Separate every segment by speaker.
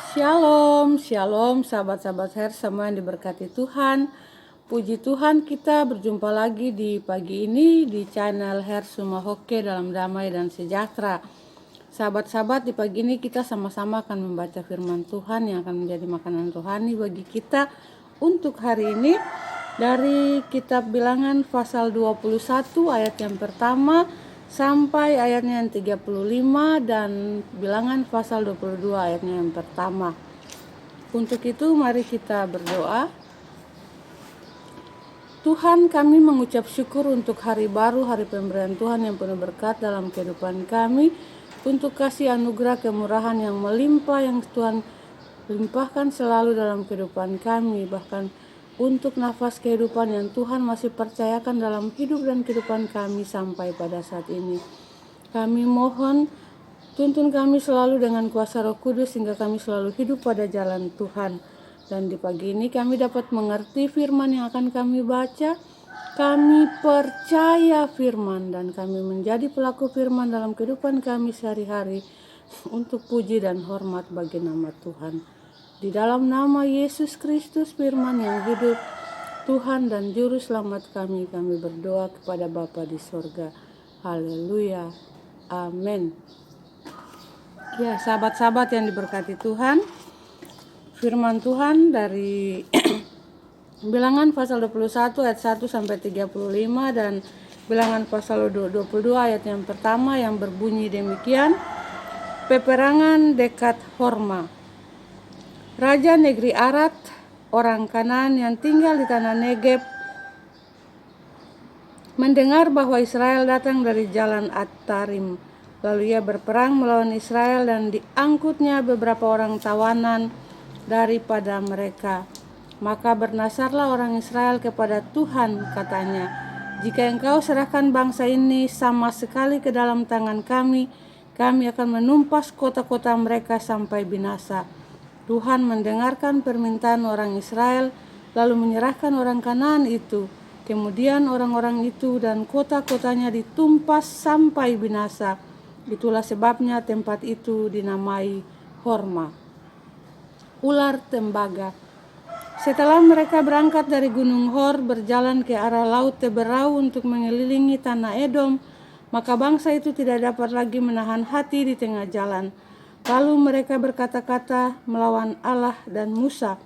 Speaker 1: Shalom, shalom sahabat-sahabat Her semua yang diberkati Tuhan. Puji Tuhan, kita berjumpa lagi di pagi ini di channel Her Sumahoke dalam damai dan sejahtera. Sahabat-sahabat, di pagi ini kita sama-sama akan membaca firman Tuhan yang akan menjadi makanan rohani bagi kita untuk hari ini dari kitab Bilangan pasal 21 ayat yang pertama sampai ayatnya yang 35 dan Bilangan pasal 22 ayatnya yang pertama. Untuk itu mari kita berdoa. Tuhan, kami mengucap syukur untuk hari baru, hari pemberian Tuhan yang penuh berkat dalam kehidupan kami, untuk kasih anugerah kemurahan yang melimpah yang Tuhan limpahkan selalu dalam kehidupan kami, bahkan untuk nafas kehidupan yang Tuhan masih percayakan dalam hidup dan kehidupan kami sampai pada saat ini. Kami mohon tuntun kami selalu dengan kuasa Roh Kudus sehingga kami selalu hidup pada jalan Tuhan. Dan di pagi ini kami dapat mengerti firman yang akan kami baca. Kami percaya firman dan kami menjadi pelaku firman dalam kehidupan kami sehari-hari untuk puji dan hormat bagi nama Tuhan. Di dalam nama Yesus Kristus firman yang hidup, Tuhan dan Juru Selamat kami berdoa kepada Bapa di sorga. Haleluya. Amin. Ya, sahabat-sahabat yang diberkati Tuhan, firman Tuhan dari Bilangan pasal 21 ayat 1 sampai 35 dan Bilangan pasal 22 ayat yang pertama yang berbunyi demikian. Peperangan dekat Horma. Raja negeri Arad, orang Kanaan yang tinggal di tanah Negeb, mendengar bahwa Israel datang dari jalan At-Tarim. Lalu ia berperang melawan Israel dan diangkutnya beberapa orang tawanan daripada mereka. Maka bernasarlah orang Israel kepada Tuhan, katanya, jika engkau serahkan bangsa ini sama sekali ke dalam tangan kami akan menumpas kota-kota mereka sampai binasa. Tuhan mendengarkan permintaan orang Israel, lalu menyerahkan orang Kanaan itu. Kemudian orang-orang itu dan kota-kotanya ditumpas sampai binasa. Itulah sebabnya tempat itu dinamai Horma, ular tembaga. Setelah mereka berangkat dari Gunung Hor berjalan ke arah Laut Teberau untuk mengelilingi tanah Edom, maka bangsa itu tidak dapat lagi menahan hati di tengah jalan. Lalu mereka berkata-kata melawan Allah dan Musa,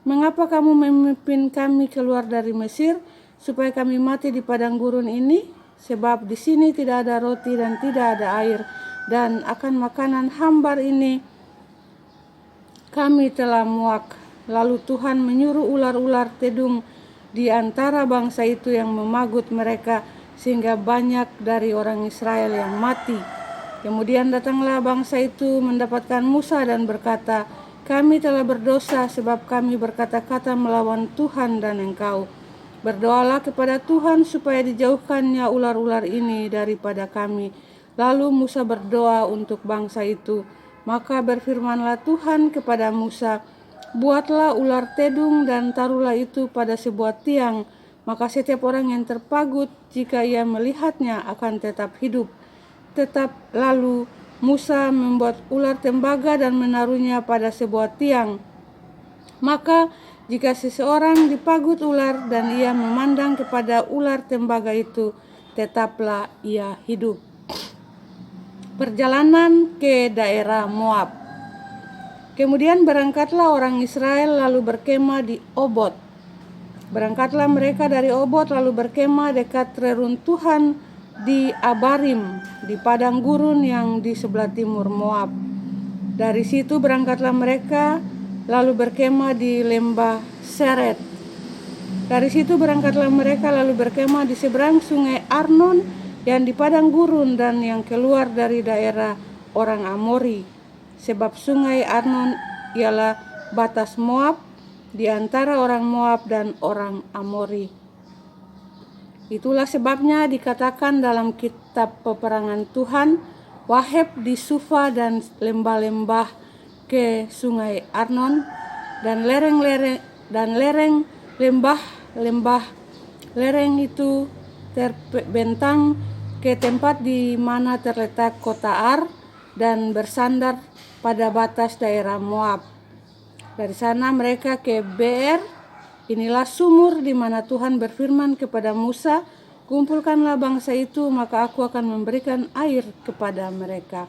Speaker 1: "Mengapa kamu memimpin kami keluar dari Mesir supaya kami mati di padang gurun ini? Sebab di sini tidak ada roti dan tidak ada air, dan akan makanan hambar ini kami telah muak." Lalu Tuhan menyuruh ular-ular tedung di antara bangsa itu yang memagut mereka, sehingga banyak dari orang Israel yang mati. Kemudian datanglah bangsa itu mendapatkan Musa dan berkata, "Kami telah berdosa sebab kami berkata-kata melawan Tuhan dan engkau. Berdoalah kepada Tuhan supaya dijauhkannya ular-ular ini daripada kami." Lalu Musa berdoa untuk bangsa itu. Maka berfirmanlah Tuhan kepada Musa, "Buatlah ular tedung dan taruhlah itu pada sebuah tiang. Maka setiap orang yang terpagut jika ia melihatnya akan tetap hidup." Lalu Musa membuat ular tembaga dan menaruhnya pada sebuah tiang. Maka jika seseorang dipagut ular dan ia memandang kepada ular tembaga itu, tetaplah ia hidup. Perjalanan ke daerah Moab. Kemudian berangkatlah orang Israel lalu berkemah di Obot. Berangkatlah mereka dari Obot lalu berkemah dekat reruntuhan di Abarim, di padang gurun yang di sebelah timur Moab. Dari situ berangkatlah mereka lalu berkemah di lembah Seret. Dari situ berangkatlah mereka lalu berkemah di seberang sungai Arnon yang di padang gurun dan yang keluar dari daerah orang Amori. Sebab sungai Arnon ialah batas Moab di antara orang Moab dan orang Amori. Itulah sebabnya dikatakan dalam kitab peperangan Tuhan, Waheb di Sufa dan lembah-lembah ke sungai Arnon dan lereng lembah lereng itu terbentang ke tempat di mana terletak kota Ar dan bersandar pada batas daerah Moab. Dari sana mereka ke Beer. Inilah sumur di mana Tuhan berfirman kepada Musa, kumpulkanlah bangsa itu, maka aku akan memberikan air kepada mereka.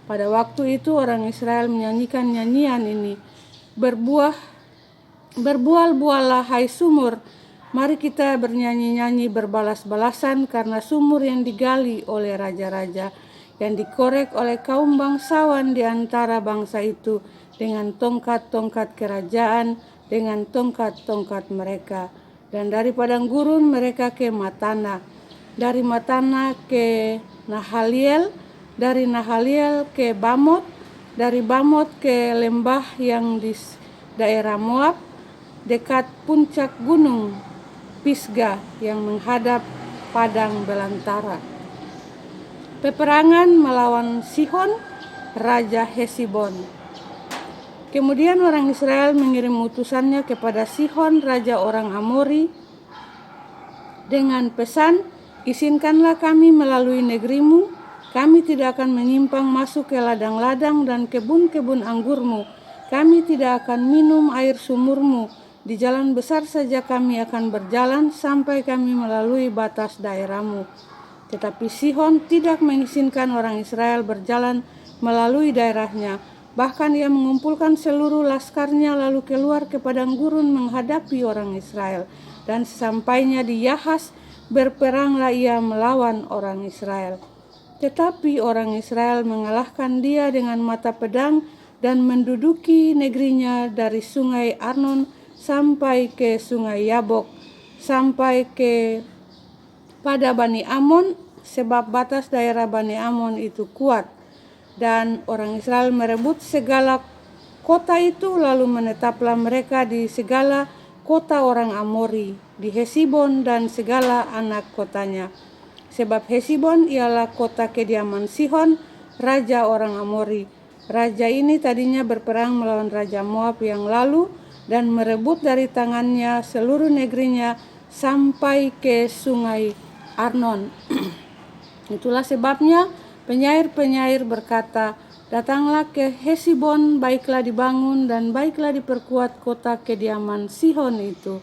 Speaker 1: Pada waktu itu orang Israel menyanyikan nyanyian ini, berbual-bualah hai sumur, mari kita bernyanyi-nyanyi berbalas-balasan karena sumur yang digali oleh raja-raja, yang dikorek oleh kaum bangsawan di antara bangsa itu dengan tongkat-tongkat kerajaan, dengan tongkat-tongkat mereka. Dan dari padang gurun mereka ke Matana, dari Matana ke Nahaliel, dari Nahaliel ke Bamot, dari Bamot ke lembah yang di daerah Moab, dekat puncak gunung Pisgah yang menghadap padang belantara. Peperangan melawan Sihon, Raja Hesibon. Kemudian orang Israel mengirim utusannya kepada Sihon, raja orang Amori, dengan pesan, izinkanlah kami melalui negerimu, kami tidak akan menyimpang masuk ke ladang-ladang dan kebun-kebun anggurmu, kami tidak akan minum air sumurmu, di jalan besar saja kami akan berjalan sampai kami melalui batas daerahmu. Tetapi Sihon tidak mengizinkan orang Israel berjalan melalui daerahnya. Bahkan ia mengumpulkan seluruh laskarnya lalu keluar ke padang gurun menghadapi orang Israel. Dan sesampainya di Yahas, berperanglah ia melawan orang Israel. Tetapi orang Israel mengalahkan dia dengan mata pedang dan menduduki negerinya dari sungai Arnon sampai ke sungai Yabok, sampai ke pada Bani Amon, sebab batas daerah Bani Amon itu kuat. Dan orang Israel merebut segala kota itu, lalu menetaplah mereka di segala kota orang Amori, di Hesibon dan segala anak kotanya. Sebab Hesibon ialah kota kediaman Sihon, raja orang Amori. Raja ini tadinya berperang melawan Raja Moab yang lalu dan merebut dari tangannya seluruh negerinya sampai ke sungai Arnon. Itulah sebabnya penyair-penyair berkata, datanglah ke Hesibon, baiklah dibangun dan baiklah diperkuat kota kediaman Sihon itu.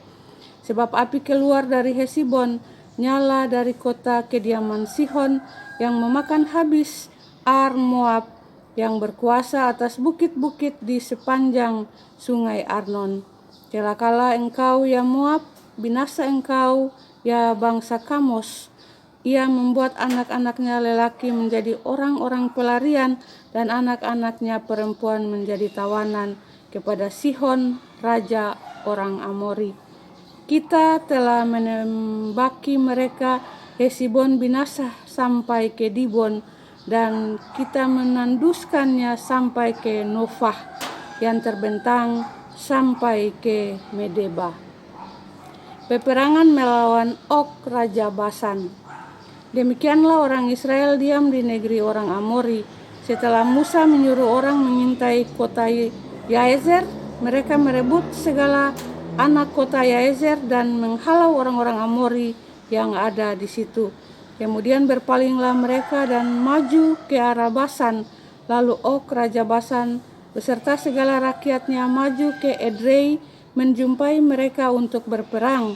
Speaker 1: Sebab api keluar dari Hesibon, nyala dari kota kediaman Sihon yang memakan habis Ar Moab yang berkuasa atas bukit-bukit di sepanjang sungai Arnon. Celakalah engkau ya Moab, binasa engkau ya bangsa Kamos. Ia membuat anak-anaknya lelaki menjadi orang-orang pelarian dan anak-anaknya perempuan menjadi tawanan kepada Sihon, raja orang Amori. Kita telah menembaki mereka, Hesibon binasa sampai ke Dibon, dan kita menanduskannya sampai ke Nofah yang terbentang sampai ke Medeba. Peperangan melawan Og, raja Basan. Demikianlah orang Israel diam di negeri orang Amori. Setelah Musa menyuruh orang mengintai kota Yaezer, mereka merebut segala anak kota Yaezer dan menghalau orang-orang Amori yang ada di situ. Kemudian berpalinglah mereka dan maju ke arah Basan. Lalu Og, raja Basan, beserta segala rakyatnya maju ke Edrei menjumpai mereka untuk berperang.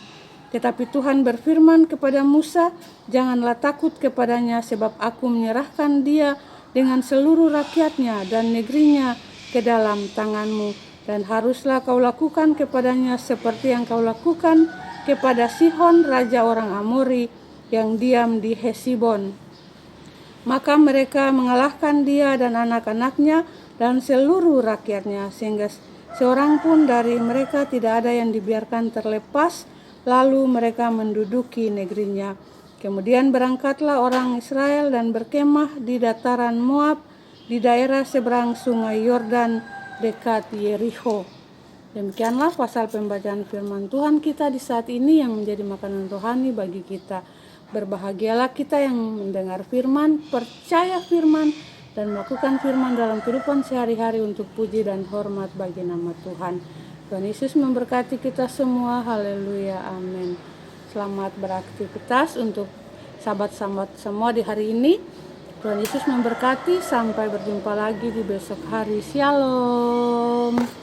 Speaker 1: Tetapi Tuhan berfirman kepada Musa, janganlah takut kepadanya, sebab aku menyerahkan dia dengan seluruh rakyatnya dan negerinya ke dalam tanganmu. Dan haruslah kau lakukan kepadanya seperti yang kau lakukan kepada Sihon, raja orang Amori, yang diam di Hesibon. Maka mereka mengalahkan dia dan anak-anaknya dan seluruh rakyatnya, sehingga seorang pun dari mereka tidak ada yang dibiarkan terlepas. Lalu mereka menduduki negerinya. Kemudian berangkatlah orang Israel dan berkemah di dataran Moab, di daerah seberang sungai Yordan dekat Yerikho. Demikianlah pasal pembacaan firman Tuhan kita di saat ini yang menjadi makanan rohani bagi kita. Berbahagialah kita yang mendengar firman, percaya firman, dan melakukan firman dalam kehidupan sehari-hari untuk puji dan hormat bagi nama Tuhan. Tuhan Yesus memberkati kita semua. Haleluya, amin. Selamat beraktivitas untuk sahabat-sahabat semua di hari ini. Tuhan Yesus memberkati. Sampai berjumpa lagi di besok hari. Shalom.